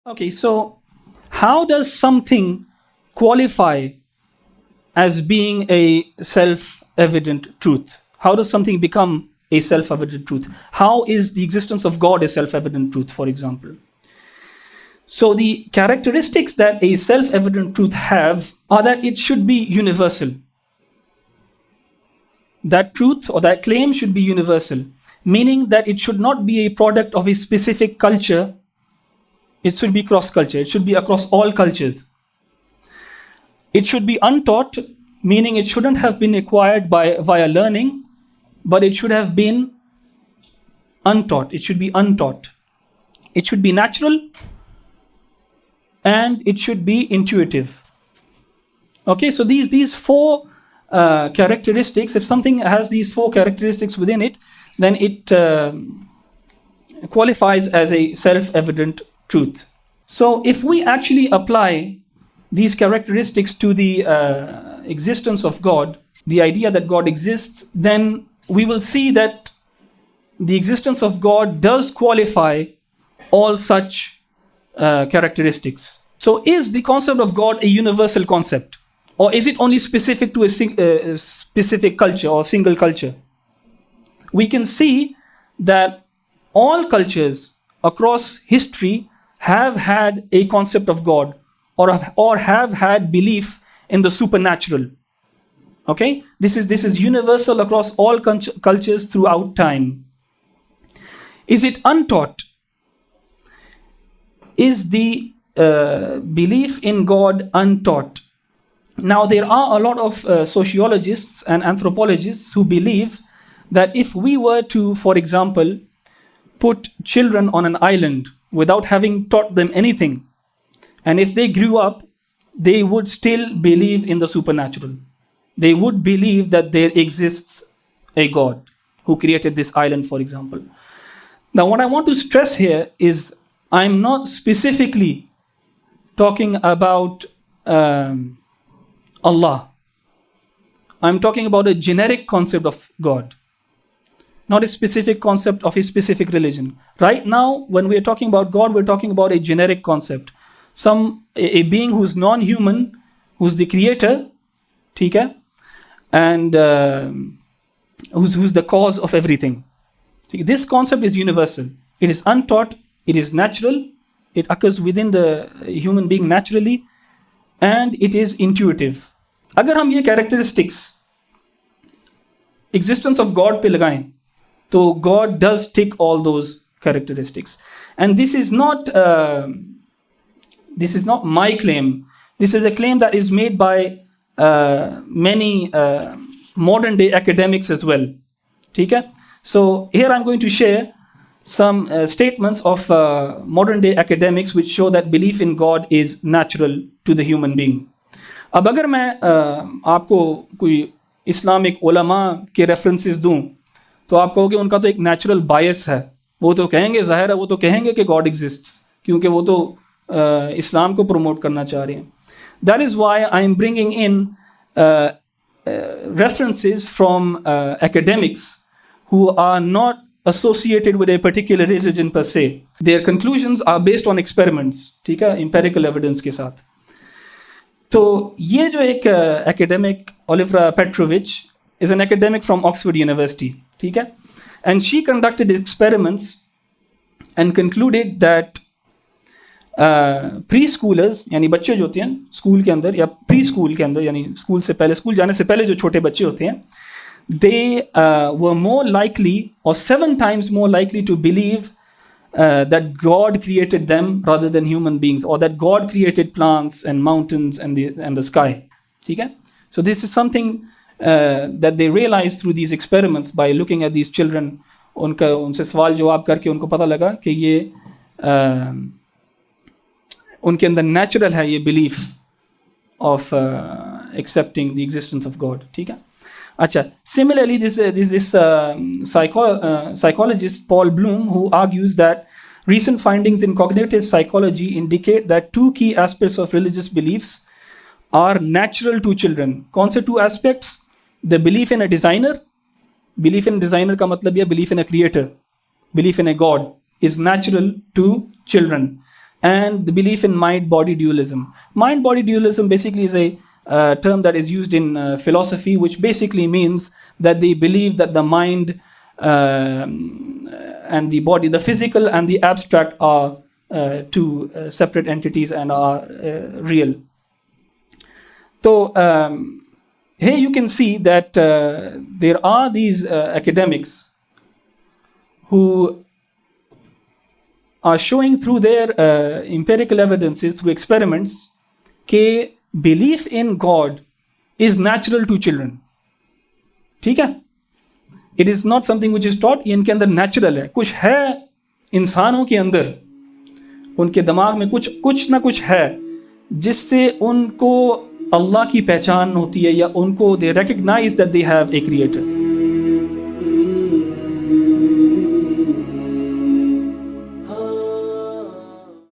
Okay, so how does something qualify as being a self-evident truth? How does something become a self-evident truth? How is the existence of God a self-evident truth, for example? So the characteristics that a self-evident truth have are that it should be universal. That truth or that claim should be universal, meaning that it should not be a product of a specific culture. It should be cross-culture. It should be across all cultures. It should be untaught, meaning it shouldn't have been acquired via learning, but it should have been untaught. It should be untaught. It should be natural, and it should be intuitive. Okay, so these four characteristics, if something has these four characteristics within it, then it qualifies as a self-evident truth. So if we actually apply these characteristics to the existence of God, the idea that God exists, then we will see that the existence of God does qualify all such characteristics. So is the concept of God a universal concept? Or is it only specific to a specific culture or single culture? We can see that all cultures across history have had a concept of God, or have had belief in the supernatural. Okay? This is universal across all cultures throughout time. Is it untaught? Is the belief in God untaught? Now, there are a lot of sociologists and anthropologists who believe that if we were to, for example, put children on an island without having taught them anything, and if they grew up, they would still believe in the supernatural. They would believe that there exists a God who created this island, for example. Now, what I want to stress here is I'm not specifically talking about Allah. I'm talking about a generic concept of God, not a specific concept of a specific religion. Right now, when we're talking about God, we're talking about a generic concept. A being who's non-human, who's the creator, okay, and who's the cause of everything. This concept is universal. It is untaught, it is natural, it occurs within the human being naturally, and it is intuitive. अगर हम ये characteristics existence of God पे लगाएं, तो God does tick all those characteristics. And this is not my claim. This is a claim that is made by many modern day academics as well. Okay? So here I'm going to share some statements of modern day academics which show that belief in God is natural to the human being. अब अगर मैं आपको कोई Islamic उलमा के references दूं, तो आप कहोगे उनका तो एक नेचुरल बायस है, वो तो कहेंगे, ज़ाहिर है वो तो कहेंगे कि गॉड एग्जिस्ट्स, क्योंकि वो तो इस्लाम को प्रमोट करना चाह रहे हैं. That is why I am bringing in references from academics who are not associated with a particular religion per se. Their conclusions are based on experiments, ठीक है, empirical evidence के साथ. तो ये जो एक academic, Olivia Petrovich, is an academic from Oxford University, ठीक है, and she conducted experiments and concluded that preschoolers, यानी बच्चे जो होते हैं स्कूल के अंदर या प्री स्कूल के अंदर, यानी स्कूल से पहले, स्कूल जाने से पहले जो छोटे बच्चे होते हैं, they were more likely or 7 times more likely to believe that God created them rather than human beings, or that God created plants and mountains and the sky. ठीक है? So this is something that they realized through these experiments by looking at these children. उनसे सवाल जवाब करके उनको पता लगा कि ये उनके अंदर नेचुरल है ये belief of accepting the existence of God. ठीक है. अच्छा, similarly this psychologist Paul Bloom, who argues that recent findings in cognitive psychology indicate that 2 key aspects of religious beliefs are natural to children. कौन से 2 aspects? The belief in a designer. Belief in a designer का मतलब ये belief in a creator, belief in a God is natural to children. and the belief in mind-body dualism. Mind-body dualism basically is a term that is used in philosophy, which basically means that they believe that the mind and the body, the physical and the abstract, are two separate entities and are real. So here you can see that there are these academics who are showing through their empirical evidences, through experiments, that belief in God is natural to children. ठीक है? It is not something which is taught. ये इनके अंदर natural है. कुछ है इंसानों के अंदर, उनके दिमाग में कुछ ना कुछ है जिससे उनको अल्लाह की पहचान होती है, या उनको they recognize that they have a creator.